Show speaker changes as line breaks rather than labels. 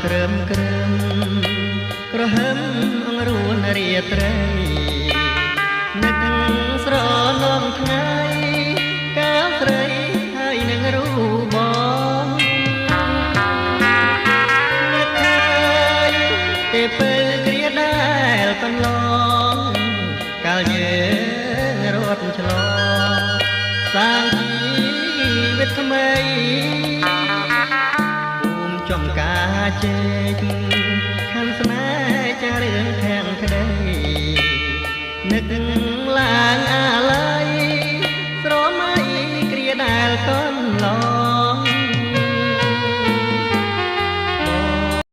ក្រឹមក្រឹមក្រហមអងរួនរាត្រីនឹកស្រលងថ្ងៃកាលស្រីហើយនឹងរូបបងនឹកឃើញទេពេលគ្រាដែលកន្លងកាលយើងរត់ឆ្លងសាងជីវិតថ្មីចំការជែកខណ្ឌស្នេហ៍ចារឿងខាងក្តីនឹក